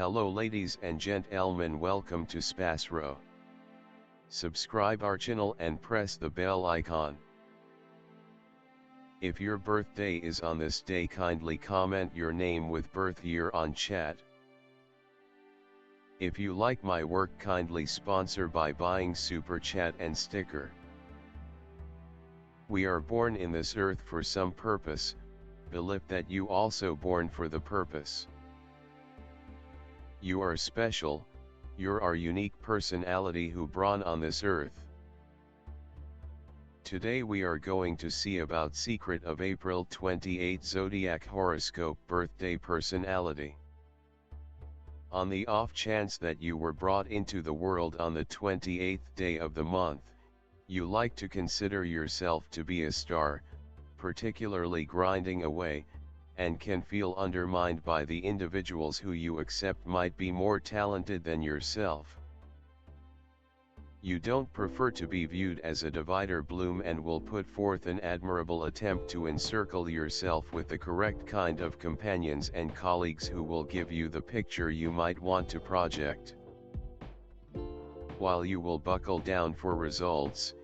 Hello ladies and gentlemen, welcome to SPASRO. Subscribe our channel and press the bell icon. If your birthday is on this day, kindly comment your name with birth year on chat. If you like my work, kindly sponsor by buying super chat and sticker. We are born in this earth for some purpose, believe that you also born for the purpose. You are special, you're our unique personality who born on this earth. Today we are going to see about secret of April 28 Zodiac horoscope birthday personality. On the off chance that you were brought into the world on the 28th day of the month, you like to consider yourself to be a star, particularly grinding away, and can feel undermined by the individuals who you accept might be more talented than yourself. You don't prefer to be viewed as a divider bloom and will put forth an admirable attempt to encircle yourself with the correct kind of companions and colleagues who will give you the picture you might want to project. While you will buckle down for results,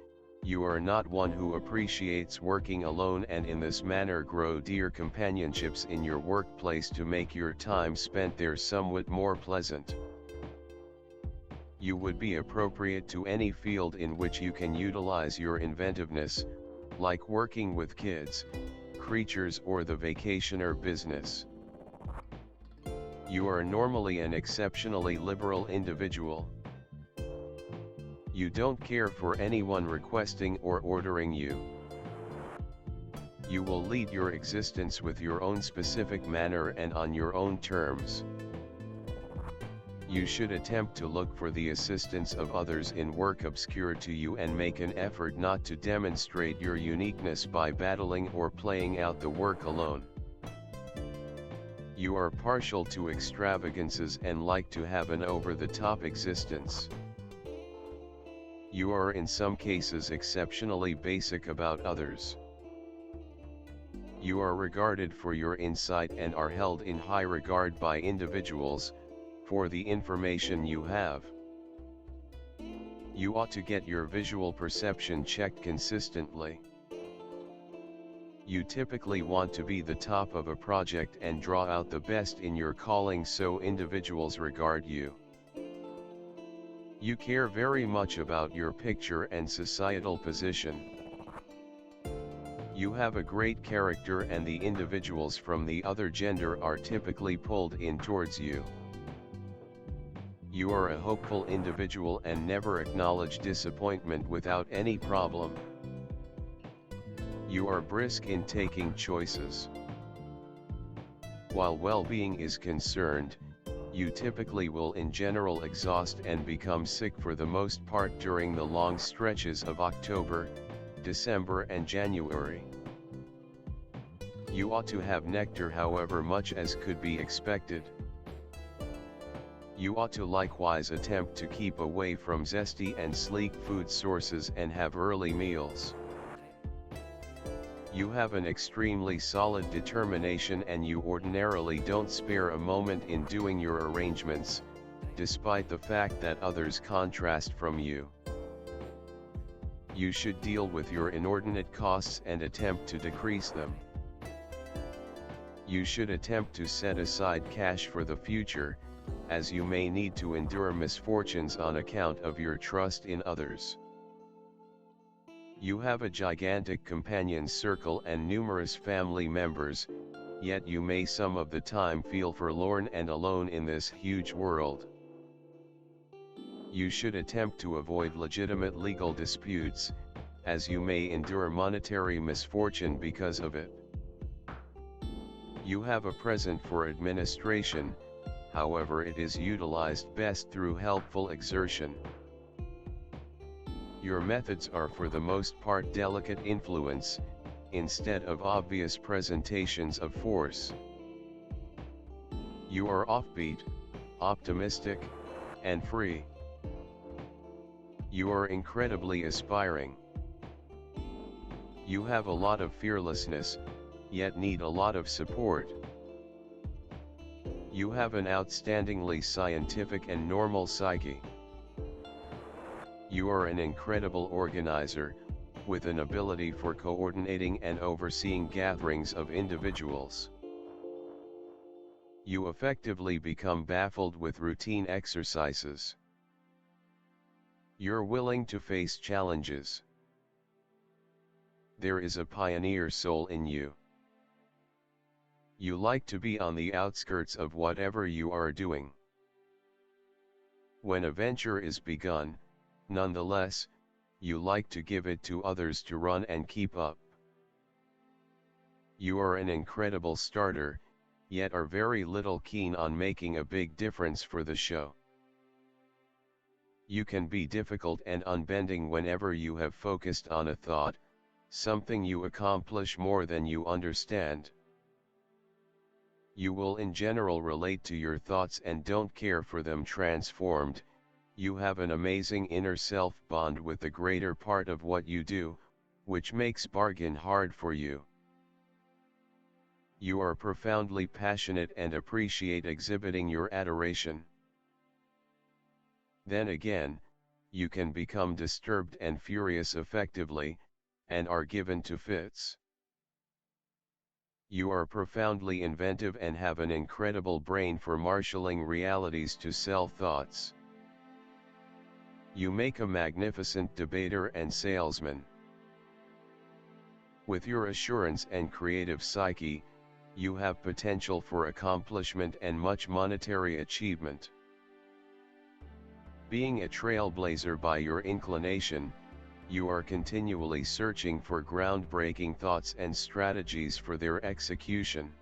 you are not one who appreciates working alone, and in this manner grow dear companionships in your workplace to make your time spent there somewhat more pleasant. You would be appropriate to any field in which you can utilize your inventiveness, like working with kids, creatures, or the vacationer business. You are normally an exceptionally liberal individual. You don't care for anyone requesting or ordering you. You will lead your existence with your own specific manner and on your own terms. You should attempt to look for the assistance of others in work obscure to you and make an effort not to demonstrate your uniqueness by battling or playing out the work alone. You are partial to extravagances and like to have an over-the-top existence. You are in some cases exceptionally basic about others. You are regarded for your insight and are held in high regard by individuals, for the information you have. You ought to get your visual perception checked consistently. You typically want to be the top of a project and draw out the best in your calling so individuals regard you. You care very much about your picture and societal position. You have a great character and the individuals from the other gender are typically pulled in towards you. You are a hopeful individual and never acknowledge disappointment without any problem. You are brisk in taking choices. While well-being is concerned, you typically will in general exhaust and become sick for the most part during the long stretches of October, December and January. You ought to have nectar however much as could be expected. You ought to likewise attempt to keep away from zesty and sleek food sources and have early meals. You have an extremely solid determination and you ordinarily don't spare a moment in doing your arrangements, despite the fact that others contrast from you. You should deal with your inordinate costs and attempt to decrease them. You should attempt to set aside cash for the future, as you may need to endure misfortunes on account of your trust in others. You have a gigantic companion circle and numerous family members, yet you may some of the time feel forlorn and alone in this huge world. You should attempt to avoid legitimate legal disputes, as you may endure monetary misfortune because of it. You have a present for administration, however it is utilized best through helpful exertion. Your methods are for the most part delicate influence, instead of obvious presentations of force. You are offbeat, optimistic, and free. You are incredibly aspiring. You have a lot of fearlessness, yet need a lot of support. You have an outstandingly scientific and normal psyche. You are an incredible organizer, with an ability for coordinating and overseeing gatherings of individuals. You effectively become baffled with routine exercises. You're willing to face challenges. There is a pioneer soul in you. You like to be on the outskirts of whatever you are doing. When a venture is begun, nonetheless, you like to give it to others to run and keep up. You are an incredible starter, yet are very little keen on making a big difference for the show. You can be difficult and unbending whenever you have focused on a thought, something you accomplish more than you understand. You will in general relate to your thoughts and don't care for them transformed. You have an amazing inner self bond with the greater part of what you do, which makes bargain hard for you. You are profoundly passionate and appreciate exhibiting your adoration. Then again, you can become disturbed and furious effectively, and are given to fits. You are profoundly inventive and have an incredible brain for marshalling realities to sell thoughts. You make a magnificent debater and salesman. With your assurance and creative psyche, you have potential for accomplishment and much monetary achievement. Being a trailblazer by your inclination, you are continually searching for groundbreaking thoughts and strategies for their execution.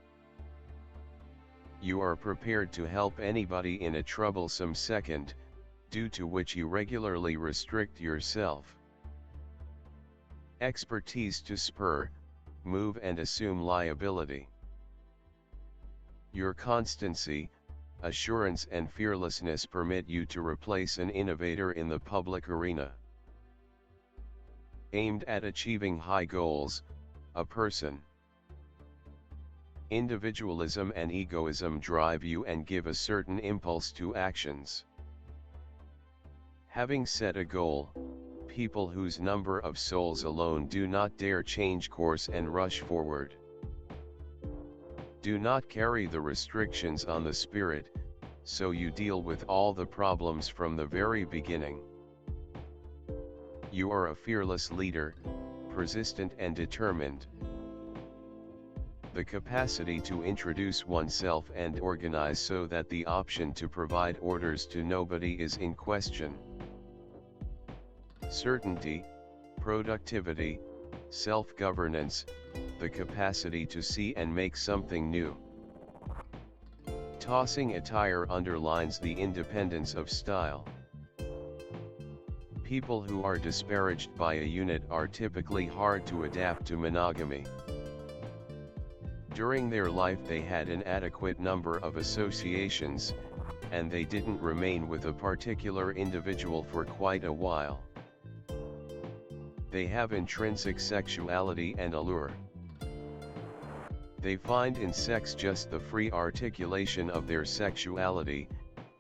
You are prepared to help anybody in a troublesome second, due to which you regularly restrict yourself. Expertise to spur, move and assume liability. Your constancy, assurance and fearlessness permit you to replace an innovator in the public arena. Aimed at achieving high goals, a person. Individualism and egoism drive you and give a certain impulse to actions. Having set a goal, people whose number of souls alone do not dare change course and rush forward. Do not carry the restrictions on the spirit, so you deal with all the problems from the very beginning. You are a fearless leader, persistent and determined. The capacity to introduce oneself and organize so that the option to provide orders to nobody is in question. Certainty, productivity, self-governance, the capacity to see and make something new. Tossing attire underlines the independence of style. People who are disparaged by a unit are typically hard to adapt to monogamy. During their life they had an adequate number of associations, and they didn't remain with a particular individual for quite a while. They have intrinsic sexuality and allure. They find in sex just the free articulation of their sexuality,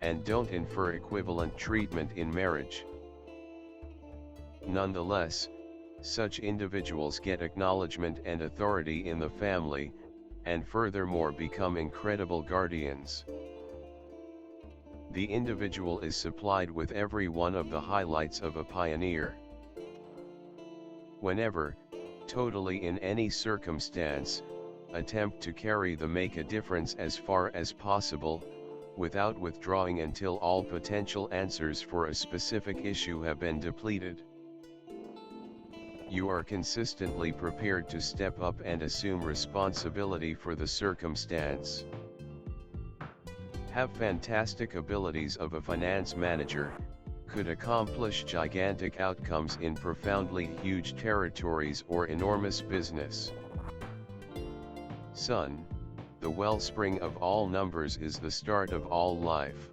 and don't infer equivalent treatment in marriage. Nonetheless, such individuals get acknowledgement and authority in the family, and furthermore become incredible guardians. The individual is supplied with every one of the highlights of a pioneer. Whenever, totally in any circumstance, attempt to carry the make a difference as far as possible, without withdrawing until all potential answers for a specific issue have been depleted. You are consistently prepared to step up and assume responsibility for the circumstance. Have fantastic abilities of a finance manager, could accomplish gigantic outcomes in profoundly huge territories or enormous business. Sun, the wellspring of all numbers, is the start of all life.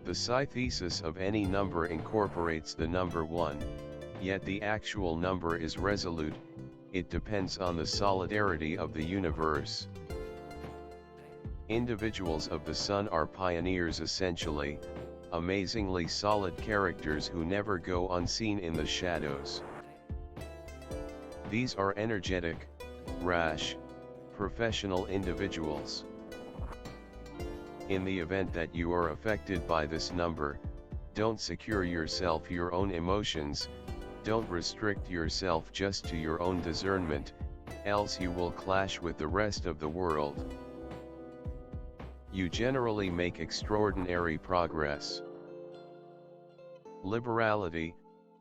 The psi thesis of any number incorporates the number 1, yet the actual number is resolute, it depends on the solidarity of the universe. Individuals of the Sun are pioneers essentially, amazingly solid characters who never go unseen in the shadows. These are energetic, rash, professional individuals. In the event that you are affected by this number, don't secure yourself your own emotions, don't restrict yourself just to your own discernment, else you will clash with the rest of the world. You generally make extraordinary progress. Liberality,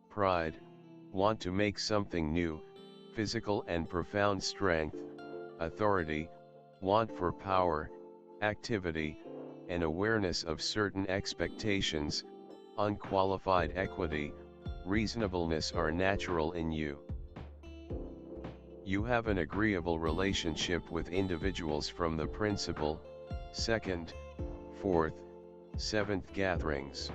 pride, want to make something new, physical and profound strength, authority, want for power, activity, and awareness of certain expectations, unqualified equity, reasonableness are natural in you. You have an agreeable relationship with individuals from the principal, second, fourth, seventh gatherings.